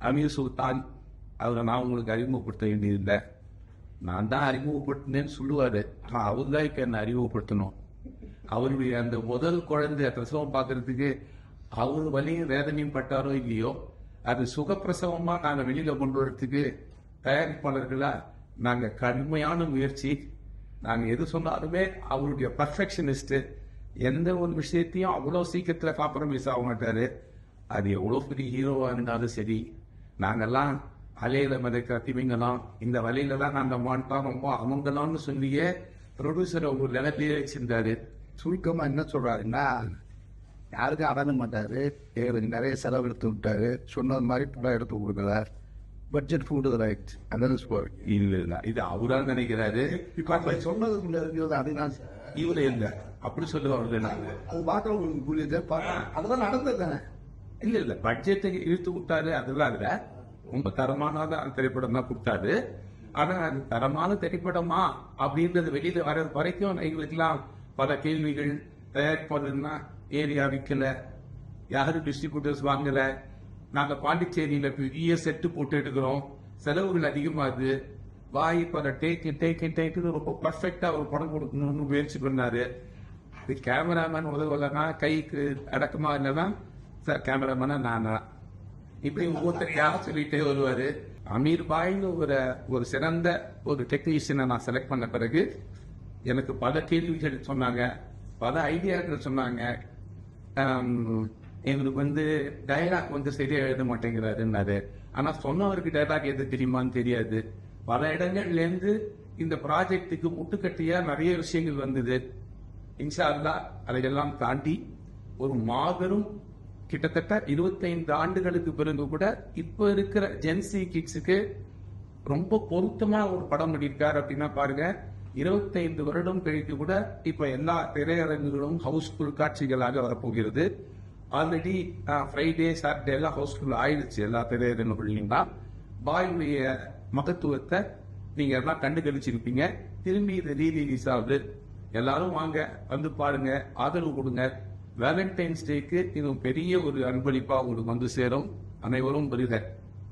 அமீர் சுல்தான் அவரை நான் உங்களுக்கு அறிமுகப்படுத்த வேண்டியதில்லை, நான் தான் அறிமுகப்படுத்தினேன்னு சொல்லுவார். ஆனால் அவர் தான் இப்போ என்னை அறிமுகப்படுத்தணும். அவருடைய அந்த முதல் குழந்தை பிரசவம் பார்க்கறதுக்கு அவர் வலியும் வேதனையும் பட்டாரோ இல்லையோ, அது சுகப்பிரசவமாக நாங்கள் வெளியில் கொண்டு வரதுக்கு தயாரிப்பாளர்களாக நாங்கள் கடுமையான முயற்சி. நாங்கள் எது சொன்னாலுமே அவருடைய பர்ஃபெக்ஷனிஸ்ட்டு, எந்த ஒரு விஷயத்தையும் அவ்வளோ சீக்கிரத்தில் காம்ப்ரமைஸ் ஆக மாட்டார். அது எவ்வளோ பெரிய ஹீரோவாக இருந்தாலும் சரி, நாங்கள்லாம் அலையில மிதக்கிற திமிங்கலாம், இந்த வலையிலலாம் நாங்கள் மாட்டோம் ரொம்ப அவங்களாம்னு சொல்லியே ப்ரொடியூசரை ஒரு நிலத்திலே வச்சிருந்தாரு. சுருக்கமாக என்ன சொல்கிறாருன்னா, யாருக்கும் அடங்க மாட்டார், நிறைய செலவு எடுத்து விட்டார், சொன்னது மாதிரி படம் எடுத்து கொடுக்குறார், பட்ஜெட் ஃபுட்டு ரைட் அதான் ஸ்போர். இல்லை இது அவராக நினைக்கிறாரு. இப்போ சொன்னது அதுதான் இவரு இல்லை அப்படி சொல்லுவாங்க. அது பார்க்குறவங்களுக்கு புரியுது, அதெல்லாம் நடந்தது தானே. இல்லை பட்ஜெட்டை இழுத்து விட்டாரு, அதெல்லாம் இல்லை. ரொம்ப தரமான திரைப்படம் தான் கொடுத்தாரு. ஆனா அது தரமான திரைப்படமா அப்படின்றது வெளியில வர வரைக்கும் எங்களுக்கெல்லாம் பல கேள்விகள். தயாரிப்பாளர்னா ஏரியா விற்கல, யாரும் டிஸ்ட்ரிபியூட்டர்ஸ் வாங்கல, நாங்க பாண்டிச்சேரியில பெரிய செட்டு போட்டு எடுக்கிறோம், செலவுகள் அதிகமாகுது, வாய் பல டேக்கு ரொம்ப பர்ஃபெக்டா ஒரு படம் கொடுக்கணும்னு முயற்சி பண்ணாரு. இது கேமராமேன் உதவலன்னா கைக்கு அடக்கமா இல்லைன்னா சார் கேமராமேனா நானா இப்படி ஒவ்வொருத்தரையா சொல்லிட்டே வருவாரு. அமீர் பாய்னு ஒரு சிறந்த ஒரு டெக்னீஷியனை நான் செலக்ட் பண்ண பிறகு எனக்கு பல கேள்விகள் சொன்னாங்க, பல ஐடியாக்கள் சொன்னாங்க. எங்களுக்கு டயலாக் சரியா எழுத மாட்டேங்கிறாருன்னாரு. ஆனா சொன்னவருக்கு டயலாக் எது தெரியுமான்னு தெரியாது. பல இடங்கள்ல இருந்து இந்த ப்ராஜெக்டுக்கு முட்டுக்கட்டியா நிறைய விஷயங்கள் வந்தது. இன்ஷா அல்லாஹ் அதையெல்லாம் தாண்டி ஒரு மாபெரும் கிட்டத்தட்ட 25 ஆண்டுகளுக்கு பிறகு கூட இப்ப இருக்கிற ஜென்சி கிட்ஸுக்கு ரொம்ப பொருத்தமா ஒரு படம் பண்ணியிருக்காரு அப்படின்னா பாருங்க. 25 வருடம் கழித்து கூட இப்ப எல்லா திரையரங்குகளும் ஹவுஸ்ஃபுல் காட்சிகளாக வரப்போகிறது. ஆல்ரெடி ஃப்ரைடே சாட்டர்டே எல்லாம் ஹவுஸ்ஃபுல் ஆயிடுச்சு எல்லா திரையரங்குகளையும். பாயுடைய மகத்துவத்தை நீங்க எல்லாம் கண்டுகளிச்சிருப்பீங்க. திரும்பி இது ரீலீஸ் ஆகுது, எல்லாரும் வாங்க, வந்து பாருங்க, ஆதரவு கொடுங்க. வேலண்டைன்ஸ் டேக்கு இது பெரிய ஒரு அன்பளிப்பா உங்களுக்கு சேரும். அனைவரும் வருக.